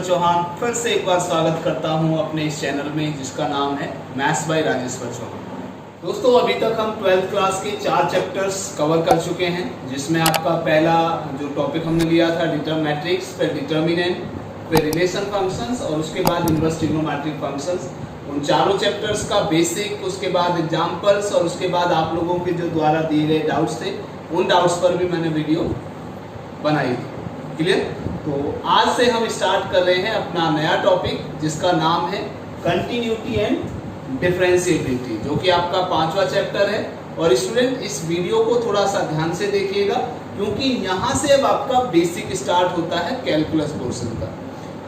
चौहान फिर से एक बार स्वागत करता हूं अपने इस चैनल में जिसका नाम है मैथ्स बाय राजेश्वर चौहान। दोस्तों अभी तक हम 12th क्लास के 4 चैप्टर्स कवर कर चुके हैं, जिसमें आपका पहला जो टॉपिक हमने लिया था डिटरमैट्रिक्स, फिर डिटर्मिनेंट, फिर रिलेशन फंक्शंस और उसके बाद इनवर्स ट्रिग्नोमेट्रिक फंक्शंस। उन चारों चैप्टर्स का बेसिक, उसके बाद एग्जाम्पल्स और उसके बाद आप लोगों के जो द्वारा दिए गए डाउट्स थे उन डाउट्स पर भी मैंने वीडियो बनाई थी। क्लियर? तो आज से हम स्टार्ट कर रहे हैं अपना नया टॉपिक जिसका नाम है कंटिन्यूटी एंड डिफरेंशिएबिलिटी, जो कि आपका 5वां चैप्टर है। और स्टूडेंट इस वीडियो को थोड़ा सा ध्यान से देखिएगा, क्योंकि यहाँ से अब आपका बेसिक स्टार्ट होता है कैलकुलस पोर्शन का।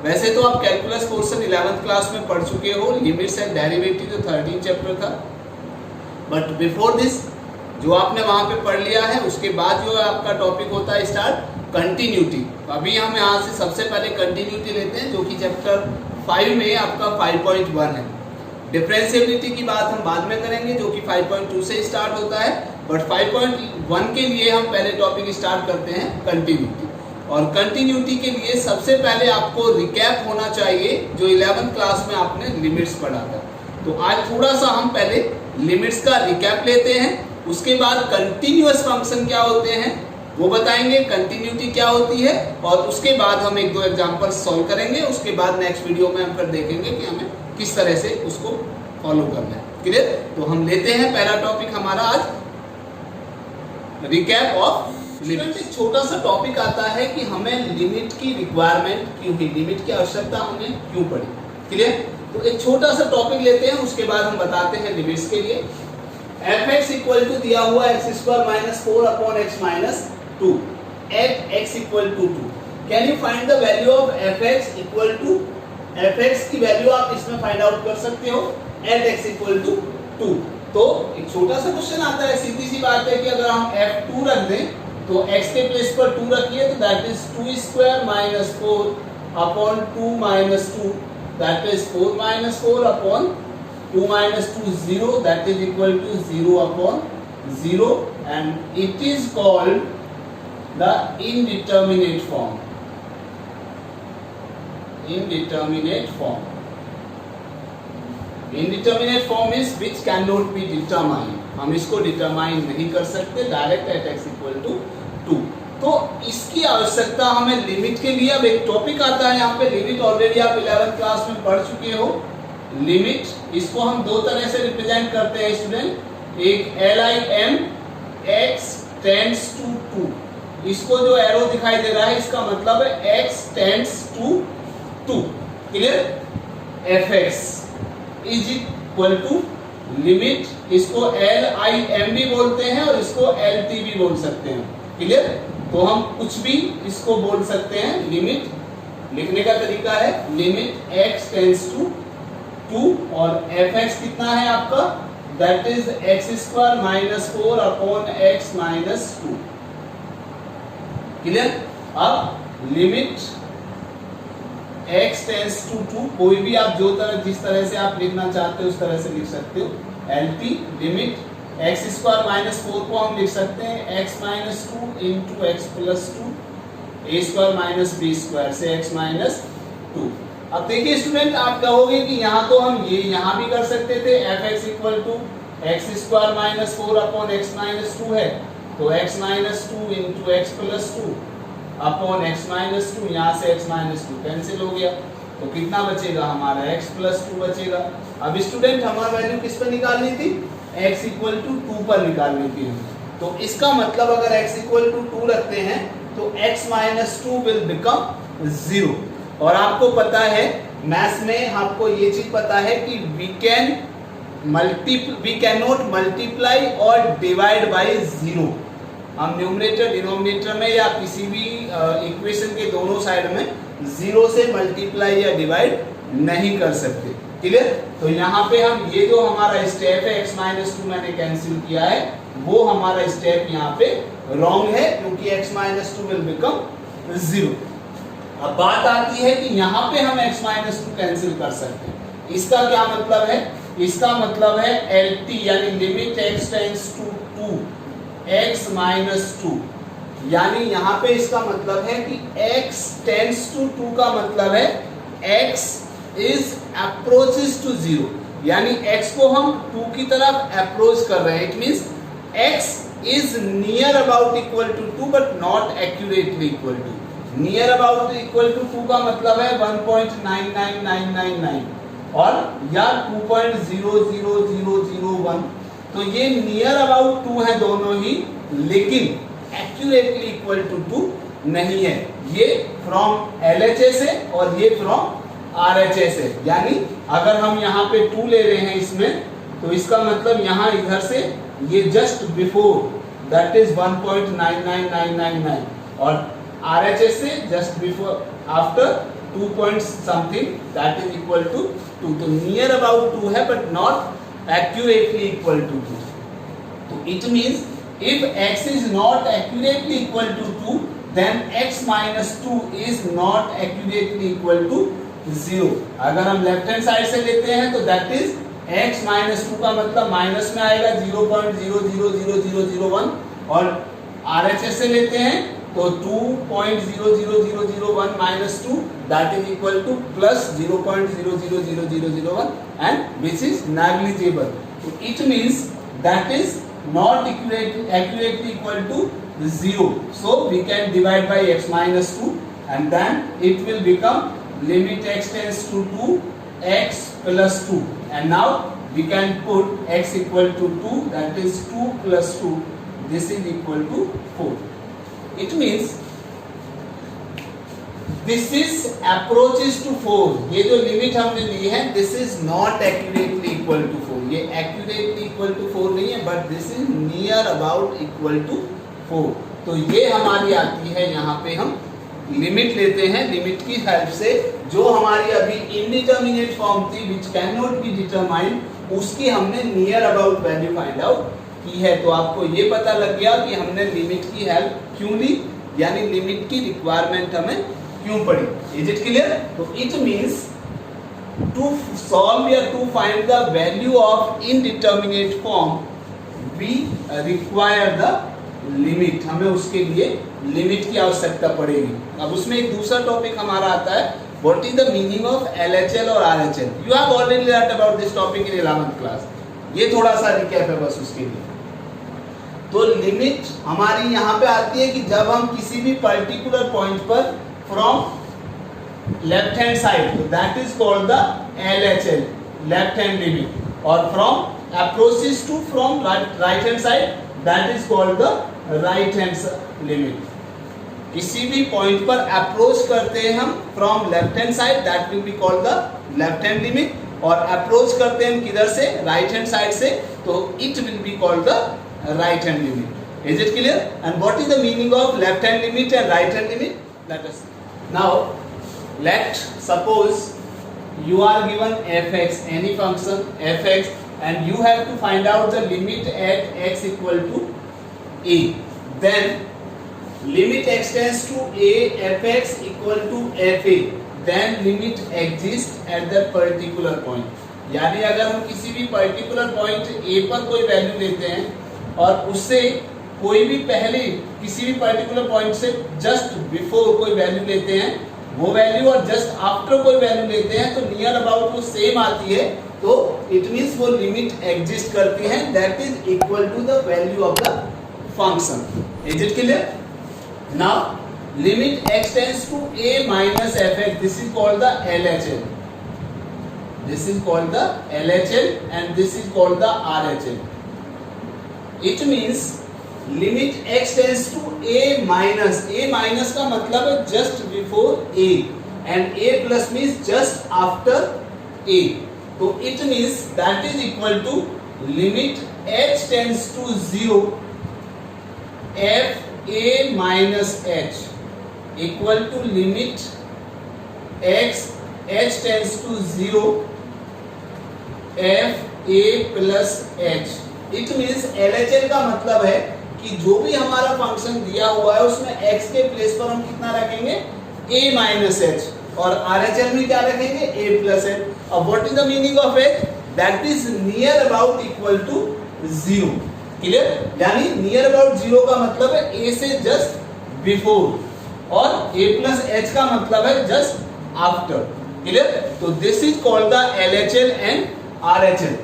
वैसे तो आप कैलकुलस पोर्शन 11th क्लास में पढ़ चुके हो, लिमिट्स एंड डेरिवेटिव जो 13 चैप्टर था, बट बिफोर दिस जो आपने वहाँ पे पढ़ लिया है, उसके बाद जो आपका टॉपिक होता है स्टार्ट कंटिन्यूटी। तो अभी हम यहाँ से सबसे पहले कंटिन्यूटी लेते हैं, जो कि चैप्टर 5 में आपका 5.1 है। डिफरेंशिएबिलिटी की बात हम बाद में करेंगे, जो कि 5.2 से स्टार्ट होता है, बट 5.1 के लिए हम पहले टॉपिक स्टार्ट करते हैं कंटिन्यूटी। और कंटिन्यूटी के लिए सबसे पहले आपको रिकैप होना चाहिए जो 11th क्लास में आपने लिमिट्स पढ़ा था। तो आज थोड़ा सा हम पहले लिमिट्स का रिकैप लेते हैं, उसके बाद कंटिन्यूअस फंक्शन क्या होते हैं वो बताएंगे, कंटिन्यूटी क्या होती है, और उसके बाद हम 1-2 एग्जांपल सॉल्व करेंगे। उसके बाद नेक्स्ट वीडियो में हम फिर देखेंगे कि हमें किस तरह से उसको फॉलो करना है। क्लियर? तो हम लेते हैं पहला टॉपिक हमारा आज, रिकैप ऑफ लिमिट। एक छोटा सा टॉपिक आता है कि हमें लिमिट की रिक्वायरमेंट क्यों हुई, लिमिट की आवश्यकता हमें क्यों पड़ी। क्लियर? तो एक छोटा सा टॉपिक लेते हैं, उसके बाद हम बताते हैं लिमिट्स के लिए। fx इक्वल टू दिया हुआ x² - 4 upon x - 2 at x equal to 2। Can you find the value of fx equal to, fx की वैल्यू आप इसमें फाइंड आउट कर सकते हो at x इक्वल टू 2। तो एक छोटा सा क्वेश्चन आता है, सीधी सी बात है कि अगर हम f2 रख दें तो x के प्लेस पर 2 रखिए, तो that is 2² - 4 upon 2 - 2, that is 4 - 4 upon 2 - 2 0, that is equal to 0 upon 0, and it is called the indeterminate form. Indeterminate form. Indeterminate form is which cannot be determined. हम इसको डिटरमाइन नहीं कर सकते direct at x equal to 2। तो इसकी आवश्यकता हमें limit के लिए। अब एक टॉपिक आता है यहाँ पे, लिमिट ऑलरेडी आप 11th क्लास में पढ़ चुके हो। लिमिट इसको हम 2 तरह से रिप्रेजेंट करते हैं स्टूडेंट, एक LIM x टेंड्स टू 2। इसको जो एरो दिखाई दे रहा है इसका मतलब है x tends to 2। Clear? fx is equal to limit, इसको LIM भी बोलते हैं और इसको LT भी बोल सकते हैं। क्लियर? तो हम कुछ भी इसको बोल सकते हैं। लिमिट लिखने का तरीका है लिमिट x टेंड्स टू 2 और fx कितना है आपका, that is x² - 4 upon x - 2। Clear? अब लिमिट x टेंड्स टू 2, कोई भी आप जिस तरह से आप लिखना चाहते हो उस तरह से लिख सकते हो। LT लिमिट x² - 4 को हम लिख सकते हैं x - 2 into x + 2, a² - b² से x - 2। अब देखिए स्टूडेंट, आप कहोगे कि यहाँ तो हम ये यहाँ भी कर सकते थे, fx equal to x² - 4 upon x - 2 है, तो x - 2 into x + 2 upon x - 2, यहाँ से x - 2 कैंसिल हो गया, तो कितना बचेगा हमारा x + 2 बचेगा। अब स्टूडेंट हमारा वैल्यू किस पर निकालनी थी, x इक्वल टू 2 पर निकालनी थी। तो इसका मतलब अगर x इक्वल टू 2 रखते हैं तो x - 2 विल बिकम 0। और आपको पता है मैथ्स में आपको ये चीज पता है कि वी कैन नॉट मल्टीप्लाई और डिवाइड बाय 0। हम न्यूमरेटर डिनोमिनेटर में या किसी भी इक्वेशन के दोनों साइड में 0 से मल्टीप्लाई या डिवाइड नहीं कर सकते। क्लियर? तो यहाँ पे हम ये जो हमारा स्टेप है x - 2 मैंने कैंसिल किया है, वो हमारा स्टेप यहाँ पे रॉन्ग है, क्योंकि x - 2 विल बिकम 0। अब बात आती है कि यहाँ पे हम x - 2 कैंसिल कर सकते हैं। इसका क्या मतलब है, इसका मतलब है LT यानी limit x tends to 2 x - 2, यानी यहाँ पे इसका मतलब है कि x टेंड्स टू 2 का मतलब है x is approaches to 0, यानी x को हम 2 की तरफ अप्रोच कर रहे हैं. It means x is near about equal to 2 but not accurately equal to. Near about equal to 2 का मतलब है 1.99999 और या 2.00001. तो ये नियर अबाउट 2 है दोनों ही, लेकिन एक्यूरेटली इक्वल टू 2 नहीं है. ये फ्रॉम LHS है और ये फ्रॉम RHS है. यानी अगर हम यहाँ पे 2 ले रहे हैं इसमें, तो इसका मतलब यहाँ इधर से ये जस्ट बिफोर, दैट इज 1.99999, और RHS से just before after 2 point something, that is equal to 2. तो नियर अबाउट 2 है but not accurately equal to 2. तो it means if x is not accurately equal to 2, then x minus 2 is not accurately equal to 0. अगर हम left hand side से लेते हैं तो that is x minus 2 का मतलब माइनस में आएगा 0.000001, और RHS से लेते हैं तो 2.00001 minus 2, that is equal to plus 0.000001, and which is negligible. So it means that is not accurately equal to 0. So we can divide by x minus 2, and then it will become limit x tends to 2 x plus 2, and now we can put x equal to 2, that is 2 plus 2, this is equal to 4. It means this is approaches to 4. ये जो limit हमने ली है, this is not accurately equal to 4. ये accurately equal to 4 नहीं है, but this is near about equal to 4. तो ये हमारी आती है, यहाँ पे हम लिमिट लेते हैं. लिमिट की हेल्प से जो हमारी अभी इनडिटर्मिनेट फॉर्म थी which cannot be determined, उसकी हमने near about value find out की है. तो आपको ये पता लग गया कि हमने लिमिट की हेल्प क्यों ली, यानी लिमिट की रिक्वायरमेंट हमें क्यों पड़ी. Is it clear? तो इट मींस टू सॉल्व या to find the value of indeterminate form we require the limit. हमें उसके लिए लिमिट की आवश्यकता पड़ेगी. अब उसमें एक दूसरा टॉपिक हमारा आता है, what is the meaning of LHL और RHL. You have already learned about this topic in 11th class. ये थोड़ा सा रिकैप है बस उसके लिए. तो लिमिट हमारी यहाँ पे आती है कि जब हम किसी भी पर्टिकुलर पॉइंट पर from left hand side, that is called the LHL, left hand limit, और from approaches to from right hand side, that is called the right hand limit. किसी भी पॉइंट पर अप्रोच करते हैं हम from left hand side, that will be called the left hand limit, और approach करते हैं हम किधर से, राइट हैंड साइड से, तो it will be called the right hand limit. Is it clear? And what is the meaning of left hand limit and right hand limit? Let us see. Now let suppose you are given fx, any function fx, and you have to find out the limit at x equal to a. Then limit x tends to a fx equal to fa, then limit exists at that particular point. यानी अगर हम किसी भी particular point a पर कोई value लेते हैं और उससे कोई भी पहले किसी भी पर्टिकुलर पॉइंट से जस्ट बिफोर कोई वैल्यू लेते हैं, वो वैल्यू और जस्ट आफ्टर कोई वैल्यू लेते हैं, तो नियर अबाउट वो सेम आती है, तो इट मींस वो लिमिट एग्जिस्ट करती है, that is equal to the value of the function. Is it clear? Now limit x tends to a minus fx, this is called the LHL. This is called the LHL and this is called the RHL. It means limit x tends to a minus का मतलब है just before a, and a plus means just after a. तो it means that is equal to limit h tends to 0 f a minus h equal to limit x h tends to 0 f a plus h. It means LHL का मतलब है कि जो भी हमारा function दिया हुआ है उसमें x के प्लेस पर हम कितना रखेंगे, a माइनस h, और RHL में क्या रखेंगे, a प्लस h. अब what is the meaning of h? That is near about equal to 0. Clear? यानी नियर अबाउट 0 का मतलब है a से जस्ट बिफोर, और a प्लस h का मतलब है जस्ट आफ्टर. क्लियर? तो this is called the LHL and RHL।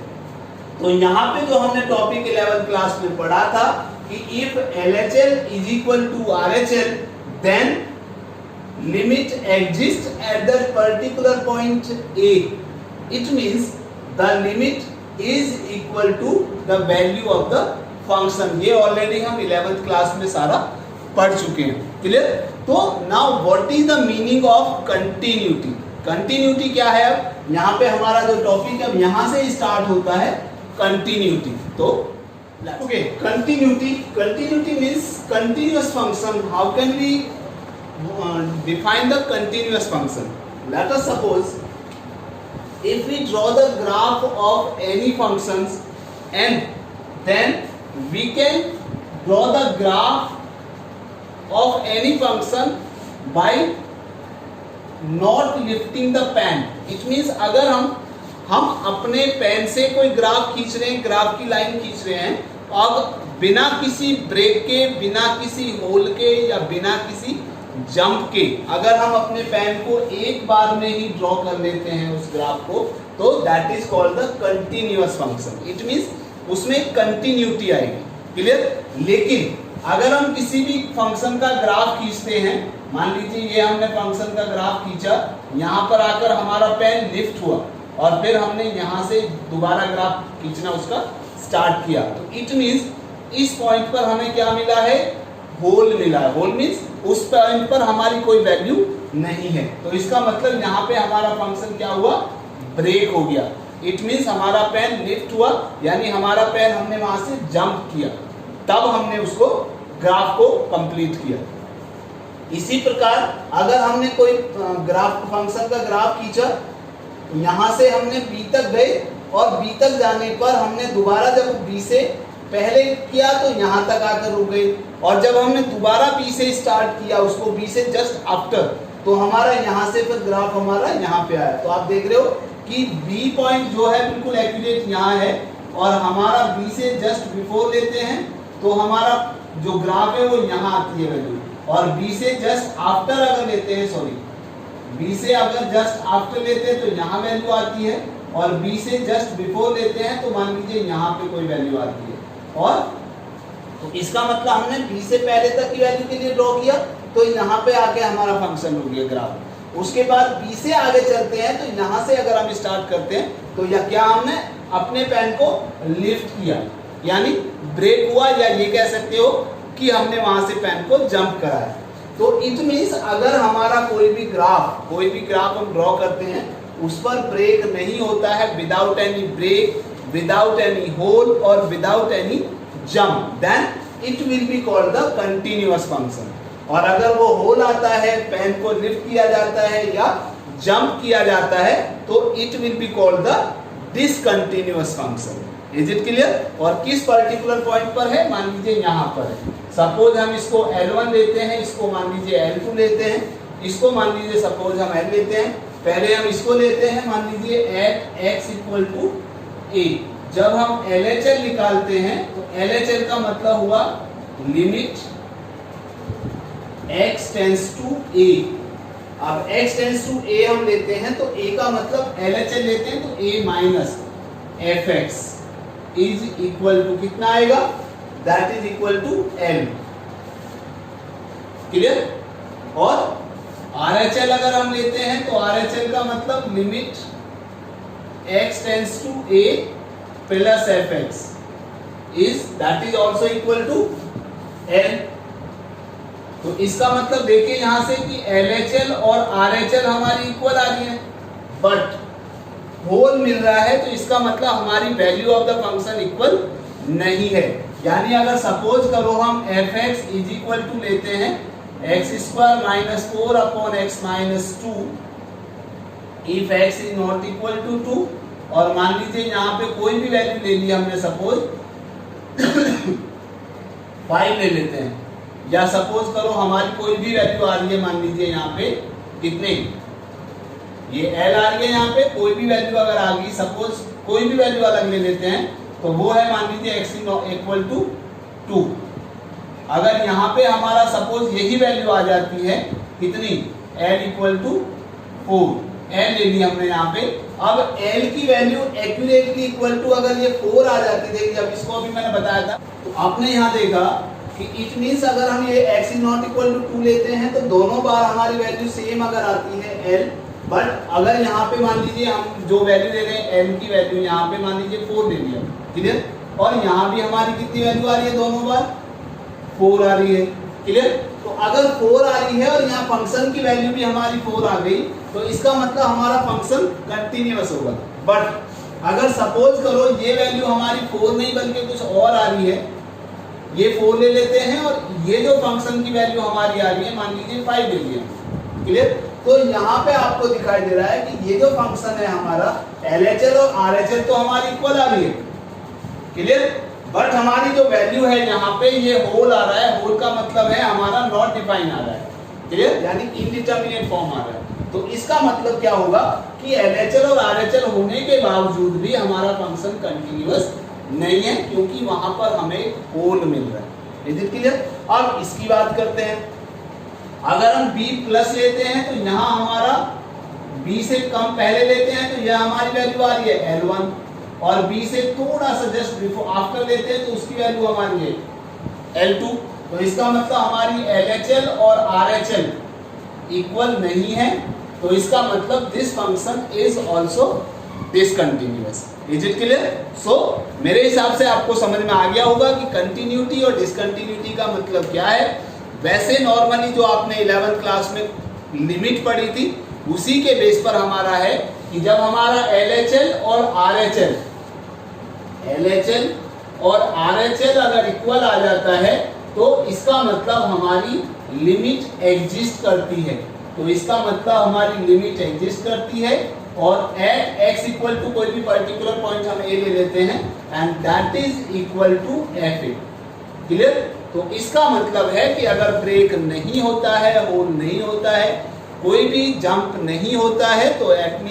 तो यहाँ पे जो हमने टॉपिक 11th क्लास में पढ़ा था कि if LHL is equal to RHL then limit exist at that particular point A, it means the limit is equal to the value of the function. ये ऑलरेडी हम 11th क्लास में सारा पढ़ चुके हैं। क्लियर? तो now what is the meaning of continuity? Continuity क्या है? अब यहाँ पे हमारा जो टॉपिक है यहाँ से स्टार्ट होता है कंटिन्यूटी। तो okay, continuity means continuous function. How can we define the continuous function? Let us suppose if we draw the graph of any functions and then we can draw the graph of any function by not lifting the pen. It means अगर हम अपने pen से कोई graph खींच रहे हैं, graph की line खींच रहे हैं, और बिना किसी ब्रेक के, बिना किसी होल के या बिना किसी जंप के अगर हम अपने पेन को एक बार में ही ड्रॉ कर लेते हैं उस ग्राफ को, तो that is called the continuous function. It means उसमें कंटिन्यूटी आएगी। क्लियर? लेकिन अगर हम किसी भी फंक्शन का ग्राफ खींचते हैं, मान लीजिए ये हमने फंक्शन का ग्राफ खींचा, यहाँ पर आकर हमारा पेन लिफ्ट हुआ और फिर हमने यहाँ से दोबारा ग्राफ खींचना उसका स्टार्ट किया, तो इट मींस इस पॉइंट पर हमें क्या मिला है? होल मिला है। होल मींस उस पॉइंट पर हमारी कोई वैल्यू नहीं है, तो इसका मतलब यहाँ पे हमारा फंक्शन क्या हुआ? ब्रेक हो गया। इट मींस हमारा पेन लिफ्ट हुआ, यानी हमारा पेन हमने वहां से जंप किया, तब हमने उसको ग्राफ को कंप्लीट किया। इसी प्रकार अगर हमने कोई ग्राफ फंक्शन का ग्राफ खींचा, तो यहाँ से हमने बी तक गए और बी तक जाने पर हमने दोबारा जब बी से पहले किया तो यहाँ तक आकर रुक गए, और जब हमने दोबारा बी से स्टार्ट किया उसको बी से जस्ट आफ्टर, तो हमारा यहाँ से फिर ग्राफ हमारा यहाँ पे आया। तो आप देख रहे हो कि बी पॉइंट जो है बिल्कुल एक्यूरेट यहाँ है, और हमारा बी से जस्ट बिफोर लेते हैं तो हमारा जो ग्राफ है वो यहाँ आती है वैल्यू, और बी से जस्ट आफ्टर अगर लेते हैं, सॉरी बी से अगर जस्ट आफ्टर लेते हैं तो यहाँ वैल्यू आती है, और बी से जस्ट बिफोर लेते हैं तो मान लीजिए यहाँ पे कोई वैल्यू आती है। और तो इसका मतलब हमने बी से पहले तक की वैल्यू के लिए ड्रॉ किया, तो यहाँ पे आके हमारा फंक्शन हो गया ग्राफ। उसके बाद बी से आगे चलते हैं, तो यहाँ से अगर हम स्टार्ट करते हैं तो यह क्या हमने अपने पेन को लिफ्ट किया, यानी ब्रेक हुआ, या ये कह सकते हो कि हमने वहां से पेन को जंप कराया। तो इट मींस अगर हमारा कोई भी ग्राफ हम ड्रॉ करते हैं उस पर ब्रेक नहीं होता है, without any break, without any hole और without any jump, then it will be called the continuous function. और अगर वो होल आता है, पेन को लिफ्ट किया जाता है या जंप किया जाता है, तो it will be called the discontinuous function. Is it clear? और किस पर्टिकुलर पॉइंट पर है? मान लीजिए यहाँ पर है। सपोज हम इसको L1 लेते हैं, इसको मान लीजिए L2 लेते हैं, इसको मान लीजिए सपोज हम L लेते हैं। पहले हम इसको लेते हैं, मान लीजिए at x equal to a। जब हम LHL निकालते हैं तो LHL का मतलब हुआ limit x tends to a। अब x टेंड्स टू a हम लेते हैं तो a का मतलब LHL लेते हैं तो a minus fx is equal to कितना आएगा? That is equal to l। Clear? और RHL अगर हम लेते हैं तो RHL का मतलब limit x tends to a plus fx is that is also equal to l। तो इसका मतलब देखिए यहां से कि LHL और RHL हमारी इक्वल आ रही है, बट होल मिल रहा है, तो इसका मतलब हमारी value of the function equal नहीं है। यानी अगर सपोज करो हम fx इज इक्वल टू लेते हैं x square minus 4 upon x minus 2 if x is not equal to 2, और मान लीजिए यहाँ पे कोई भी वैल्यू ले ली हमने, सपोज 5 ले लेते हैं, या सपोज करो हमारी कोई भी वैल्यू आ रही है, मान लीजिए यहाँ पे कितने, ये L आ रही है, यहाँ पे कोई भी वैल्यू अगर आ गई, सपोज कोई भी वैल्यू अलग ले लेते हैं, तो वो है मान लीजिए x इक्वल टू 2। अगर यहाँ पे हमारा सपोज यही वैल्यू आ जाती है कितनी, L इक्वल टू 4, L ले ली हमने यहाँ पे। अब L की वैल्यू एक्यूरेटली इक्वल टू अगर ये 4 आ जाती थी, जब इसको अभी मैंने बताया था, तो आपने यहाँ देखा कि इट मींस अगर हम ये x is not equal to 2 लेते हैं तो दोनों बार हमारी वैल्यू सेम अगर आती है L, बट अगर यहाँ पे मान लीजिए हम जो वैल्यू ले रहे हैं L की वैल्यू यहाँ पे मान लीजिए 4 ले लिया, क्लियर, और यहाँ भी हमारी कितनी वैल्यू आ रही है, दोनों बार 4 आ रही है, क्लियर। तो अगर 4 आ रही है और यहाँ फंक्शन की वैल्यू भी हमारी 4 आ गई, तो इसका मतलब हमारा फंक्शन कंटिन्यूअस होगा। बट अगर सपोज करो ये वैल्यू हमारी 4 नहीं बल्कि कुछ और आ रही है, ये 4 ले लेते हैं और ये जो फंक्शन की वैल्यू हमारी आ रही है मान लीजिए 5 ले लिया, क्लियर। तो यहाँ पे आपको दिखाई दे रहा है कि ये जो फंक्शन है हमारा LHL और RHL तो हमारी इक्वल आ रही है, क्लियर, बट हमारी जो वैल्यू है यहाँ पे ये होल आ रहा है, होल का मतलब है हमारा नॉट डिफाइन आ रहा है, क्लियर, यानी इनडिटरमिनेट फॉर्म आ रहा है। तो इसका मतलब क्या होगा कि LHL और RHL होने के बावजूद भी हमारा फंक्शन कंटिन्यूअस नहीं है, क्योंकि वहां पर हमें होल मिल रहा है। Is it clear. अब इसकी बात करते हैं, अगर हम b प्लस लेते हैं तो यहाँ हमारा b से कम पहले लेते हैं तो यह हमारी वैल्यू आ रही है L1, और b से थोड़ा सा जस्ट बिफोर आफ्टर लेते हैं तो उसकी वैल्यू हमारी है L2। तो इसका मतलब हमारी LHL और RHL इक्वल नहीं है, तो इसका मतलब this function is also discontinuous. Is it clear. So मेरे हिसाब से आपको समझ में आ गया होगा कि कंटिन्यूटी और डिसकंटिन्यूटी का मतलब क्या है। वैसे नॉर्मली जो आपने 11th क्लास में लिमिट पढ़ी थी उसी के बेस पर हमारा है कि जब हमारा LHL और RHL अगर इक्वल आ जाता है तो इसका मतलब हमारी लिमिट एग्जिस्ट करती है, तो इसका मतलब हमारी लिमिट एग्जिस्ट करती है, और एट x इक्वल टू कोई भी पर्टिकुलर पॉइंट हम a ले लेते हैं and that is equal to f, clear. तो इसका मतलब है कि अगर ब्रेक नहीं होता है, होल नहीं होता है, कोई भी जंप नहीं होता है, तो it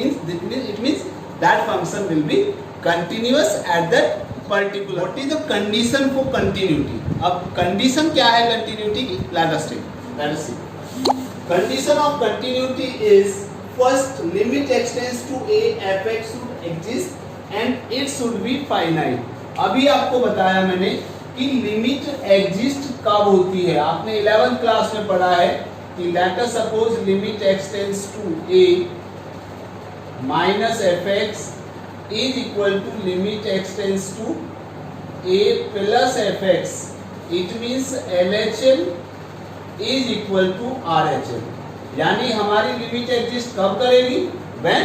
means that function will be continuous at that particular. What is the condition for continuity. अब कंडीशन क्या है कंटिन्यूटी की, let us see. Condition of continuity is first limit x tends to a f(x) should exist and it should be finite। अभी आपको बताया मैंने कि limit exist कब होती है, आपने 11th क्लास में पढ़ा है कि let us suppose limit x tends to a minus fx is equal to limit x tends to a plus fx, it means LHL is equal to RHL। यानी हमारी लिमिट एग्जिस्ट कब करेगी, व्हेन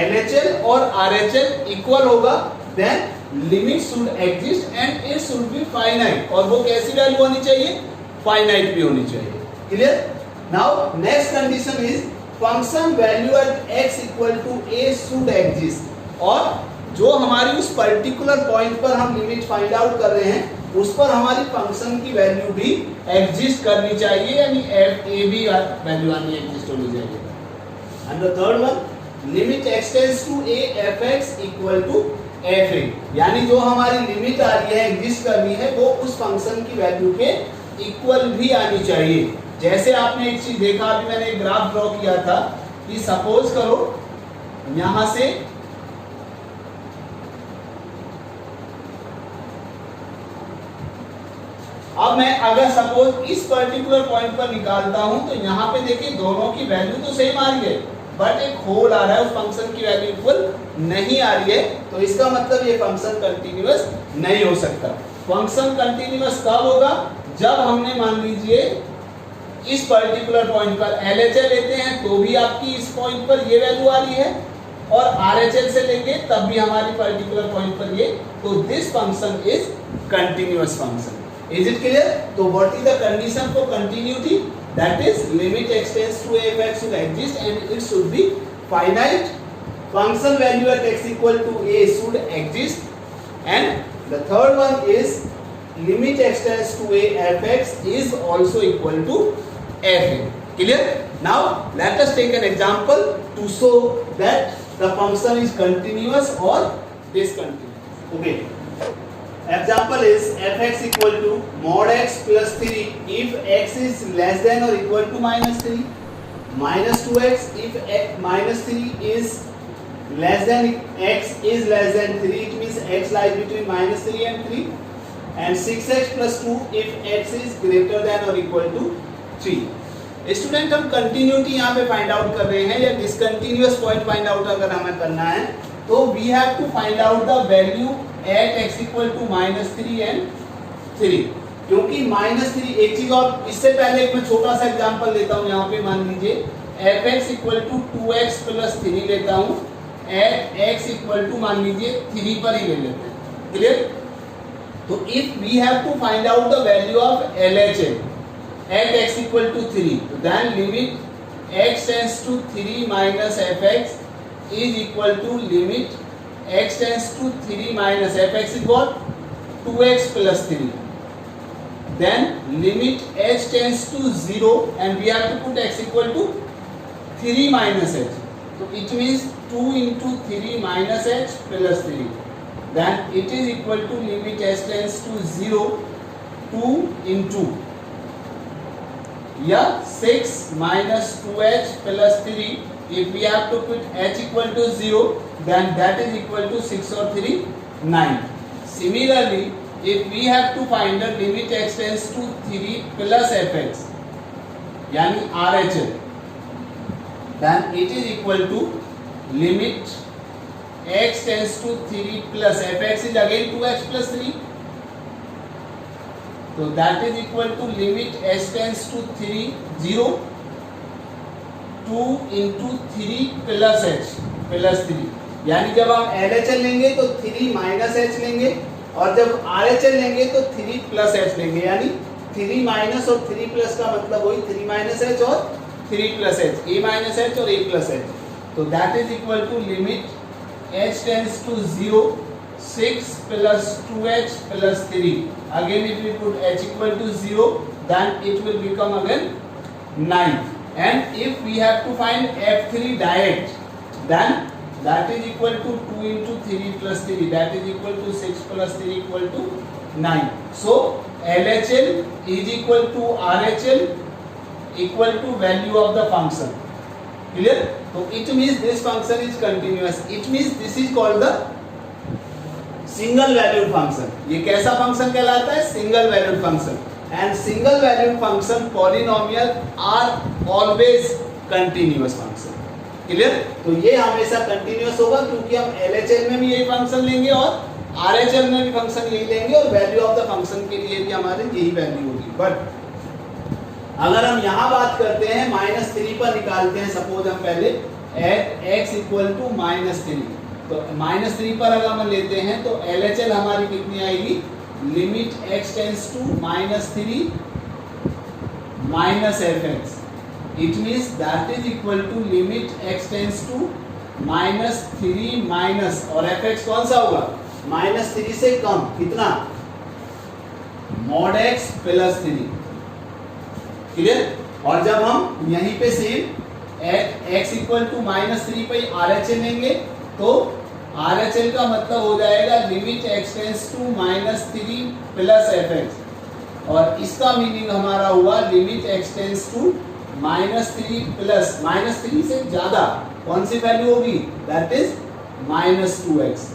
LHL और RHL equal होगा, then limit should exist and it should be finite. और वो कैसी value होनी चाहिए, फाइनाइट भी होनी चाहिए, clear. Now next condition is function value at x equal to a should exist, और जो हमारी उस पर्टिकुलर पॉइंट पर हम लिमिट फाइंड आउट कर रहे हैं उस पर हमारी फंक्शन की वैल्यू भी एग्जिस्ट करनी चाहिए, यानी a भी वैल्यू आनी एग्जिस्ट होनी चाहिए। And the third one limit x tends to a f(x) equal to fa, यानी जो हमारी लिमिट आ रही है एग्जिस्ट करनी है वो उस फंक्शन की वैल्यू के इक्वल भी आनी चाहिए। जैसे आपने एक चीज देखा, अभी मैंने एक ग्राफ ड्रॉ किया था कि सपोज करो यहां से अब मैं अगर सपोज इस पर्टिकुलर पॉइंट पर निकालता हूं तो यहाँ पे देखिए दोनों की वैल्यू तो सेम आ रही है, बट एक होल आ रहा है, उस फंक्शन की वैल्यू इक्वल नहीं आ रही है, तो इसका मतलब ये फंक्शन कंटिन्यूअस नहीं हो सकता। फंक्शन कंटिन्यूअस कब होगा, जब हमने मान लीजिए इस पर्टिकुलर पॉइंट पर LHL लेते हैं तो भी आपकी इस पॉइंट पर ये वैल्यू आ रही है, और RHL से लेंगे तब भी हमारी पर्टिकुलर पॉइंट पर ये, तो this function is continuous function. Is it clear? So what is the condition for continuity? That is limit extends to a f(x) should exist and it should be finite. Function value at x equal to a should exist, and the third one is limit extends to a f(x) is also equal to f(a). Clear? Now let us take an example to show that the function is continuous or discontinuous. Okay. Example is f(x) equal to mod x plus 3 if x is less than or equal to minus 3, -2x if -3 is less than x is less than 3, it means x lies between -3 and 3, and 6x plus 2 if x is greater than or equal to 3. Student हम continuity यहाँ पे find out कर रहे हैं या discontinuous point find out अगर हमें करना है तो we have to find out the value at x equal to -3 and 3, क्योंकि -3 एक चीज और इससे पहले एक मैं छोटा सा एग्जांपल लेता हूँ यहाँ पे मान लीजिए fx equal to 2x plus 3 लेता हूँ एट x इक्वल टू मान लीजिए 3 पर ही ले लेते हैं, क्लियर। तो if we have to find out the value of LHS at x equal to 3, then limit x tends to 3 minus fx is equal to limit x tends to 3 minus fx is what? 2x plus 3. Then limit h tends to 0 and we have to put x equal to 3 minus h. So it means 2 into 3 minus h plus 3. Then it is equal to limit h tends to 0, 2 into या 6 minus 2h plus 3. If we have to put h equal to 0, then that is equal to 6 or 3, 9. Similarly, if we have to find the limit x tends to 3 plus fx, यानी RHS, then it is equal to limit x tends to 3 plus fx is again 2x plus 3. So that is equal to limit h tends to 3, 0, 2 into 3 plus h plus 3. यानी जब हम LHS लेंगे तो 3 minus h लेंगे और जब RHS लेंगे तो 3 प्लस h लेंगे, यानी 3 माइनस और 3 प्लस का मतलब वही 3 माइनस h और 3 plus h, a minus h और a प्लस h. तो that is equal to limit h tends to 0, 6 plus 2h plus 3. Again if we put h equal to 0, then it will become again 9. And if we have to find f3 direct, then that is equal to 2 into 3 plus 3, that is equal to 6 plus 3 equal to 9. So LHL is equal to RHL equal to value of the function. Clear? So it means this function is continuous. It means this is called the single valued function. ये कैसा function कहलाता है? Single valued function. And single valued function polynomial are always continuous function. Clear? तो ये हमेशा continuous होगा क्योंकि हम LHS में भी यही फंक्शन लेंगे और RHS में भी फंक्शन यही लेंगे और वैल्यू ऑफ द फंक्शन के लिए भी हमारे यही वैल्यू होगी. बट अगर हम यहाँ बात करते हैं -3 पर निकालते हैं, सपोज हम पहले एट x इक्वल टू -3, तो -3 पर अगर हम लेते हैं तो LHL हमारी कितनी आएगी? Limit x tends to -3 minus fx. It means that is equal to limit x tends to -3 minus और fx कौन सा होगा? -3 से कम, कितना? mod x plus 3. क्लियर? और जब हम यहीं पे सेम x इक्वल टू -3 पे RHL लेंगे तो RHL का मतलब हो जाएगा limit x tends to -3 plus fx, और इसका मीनिंग हमारा हुआ limit x tends to -3 plus -3 से ज्यादा कौन सी वैल्यू होगी? That is -2x.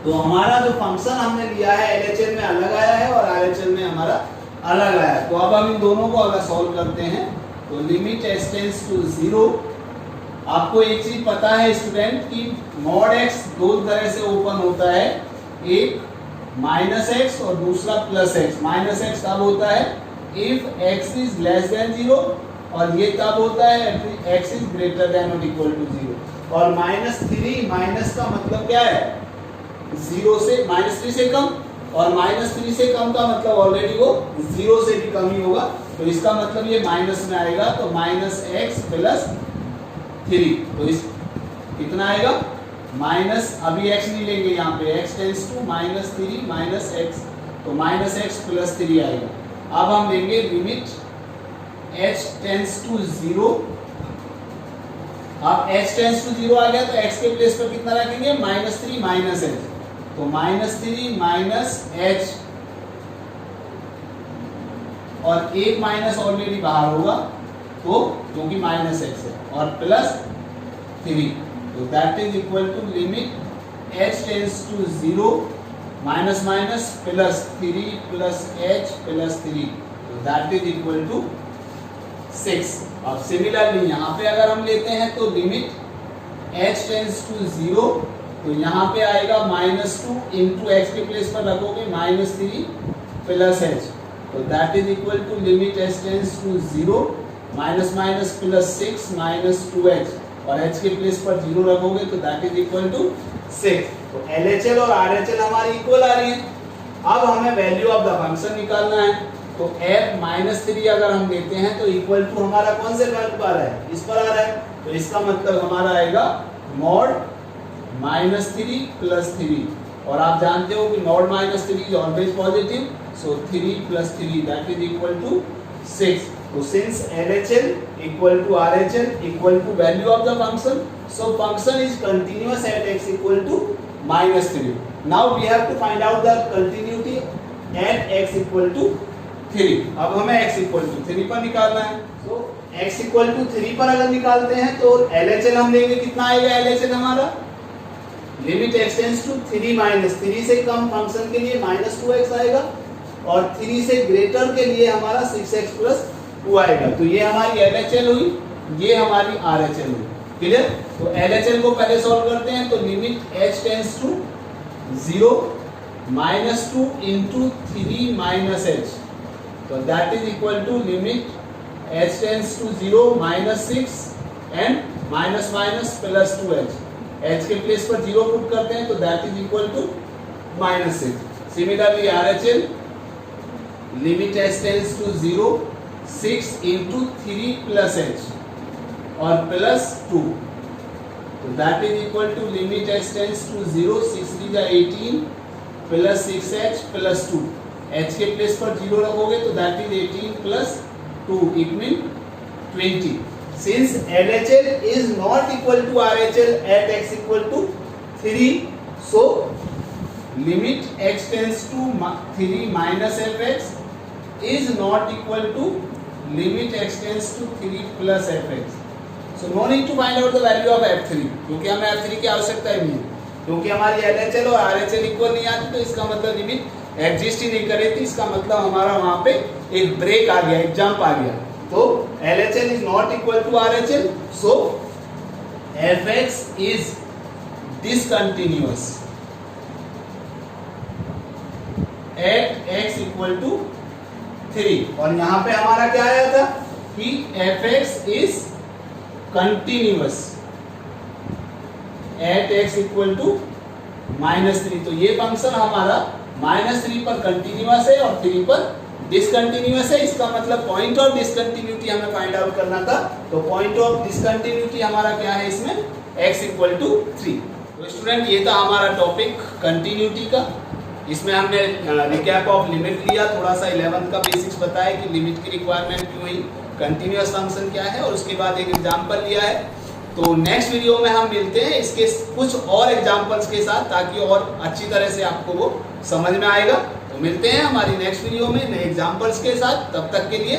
तो हमारा जो फंक्शन हमने लिया है LHS में अलग आया है और RHS में हमारा अलग आया है. तो अब हम इन दोनों को अगर सॉल्व करते हैं तो लिमिट x टेंस टू 0. आपको एक चीज पता है स्टूडेंट कि mod x दो तरह से ओपन होता है, एक -x और दूसरा +x. -x कब होता है? If x is less than 0 और ये तब होता है x इज ग्रेटर देन और इक्वल टू 0. और -3 माइनस का मतलब क्या है? 0 से -3 से कम, और -3 से कम का मतलब ऑलरेडी वो 0 से भी कम ही होगा, तो इसका मतलब ये माइनस में आएगा. तो -x प्लस 3, तो इस कितना आएगा? माइनस, अभी x नहीं लेंगे यहाँ पे, x tends to -3 minus x, तो -x प्लस 3 आएगा. अब हम लेंगे लिमिट h टेंस टू 0. अब h टेंस टू 0 आ गया तो x के प्लेस पर कितना रखेंगे? -3 माइनस h, तो -3 माइनस h, और एक माइनस ऑलरेडी बाहर होगा तो क्योंकि माइनस एक्स है, और प्लस 3, तो that is equal to limit h tends to 0 minus minus plus 3 plus h plus 3, तो दैट इज इक्वल टू 6। अब सिमिलरली यहाँ पे अगर हम लेते हैं तो लिमिट h टेंड्स टू 0, तो यहाँ पे आएगा -2 इंटू एक्स के प्लेस पर रखोगे -3 प्लस h, तो that is equal to limit h tends to 0 minus minus plus 6 minus 2h, और h के प्लेस पर 0 रखोगे तो दैट इज इक्वल टू 6। तो LHL और RHL हमारी इक्वल आ रही है। अब हमें वैल्यू ऑफ द फंक्शन निकालना है, तो f -3 अगर हम लेते हैं तो इक्वल टू हमारा कौन से वैल्यू आ रहा है, इस पर आ रहा है, तो इसका मतलब हमारा आएगा मॉड -3 प्लस 3, और आप जानते हो कि mod -3 is always positive, so 3 plus 3 that is equal to 6। So since LHL equal to RHL equal to value of the function, so function is continuous at x equal to -3. Now we have to find out the continuity at x equal to 3. अब हमें x equal to 3 पर निकालना है, so x equal to 3 पर अगर निकालते हैं तो LHL हम लेंगे, कितना आएगा LHL हमारा, limit x tends to 3 minus 3 से कम फंक्शन के लिए -2x आएगा, और 3 से ग्रेटर के लिए हमारा 6x प्लस 2 आएगा। तो ये हमारी LHL हुई, ये हमारी RHL हुई। क्लियर? तो LHL को पहले सॉल्व करते हैं, तो limit h tends to 0 -2 into 3 minus h, तो that is equal to limit h tends to 0 -6 and minus minus plus 2h, h के प्लेस पर 0 पुट करते हैं तो that is equal to -6। Similarly RHL limit h tends to 0 6 into 3 plus h और plus 2, तो that is equal to limit h tends to 0 6 3 जा 18 plus 6h plus 2, h के place पर 0 रखोगे तो that is 18 plus 2 it mean 20। Since LHL is not equal to RHL at x equal to 3, so limit x tends to 3 minus fx is not equal to limit x tends to 3 plus fx. So no need to find out the value of f3, क्योंकि हमें f3 की आवश्यकता ही नहीं है, क्योंकि हमारी LHL और RHL equal नहीं आती, तो इसका मतलब लिमिट एग्जिस्ट ही नहीं कर रही थी, इसका मतलब हमारा वहां पे एक ब्रेक आ गया, एक जंप आ गया। तो LHL is not equal to RHL, so fx is discontinuous at x equal to 3, और यहाँ पे हमारा क्या आया था कि fx is continuous at x equal to -3, तो ये फंक्शन हमारा -3 पर कंटिन्यूअस है और 3 पर डिसकंटिन्यूअस है। इसका मतलब पॉइंट ऑफ डिसकंटिन्यूटी हमें फाइंड आउट करना था, तो पॉइंट ऑफ डिसकंटिन्यूटी हमारा क्या है इसमें, x इक्वल टू 3। तो स्टूडेंट ये था हमारा टॉपिक कंटिन्यूटी का। इसमें हमने रिकैप ऑफ लिमिट लिया, थोड़ा सा 11th का बेसिक्स बताया कि लिमिट की रिक्वायरमेंट क्यों हुई, कंटिन्यूअस फंक्शन क्या है, और उसके बाद एक एग्जांपल लिया है। तो नेक्स्ट वीडियो में हम मिलते हैं इसके कुछ और एग्जांपल्स के साथ, ताकि और अच्छी तरह से आपको वो समझ में आएगा। तो मिलते हैं हमारी नेक्स्ट वीडियो में नए एग्जांपल्स के साथ, तब तक के लिए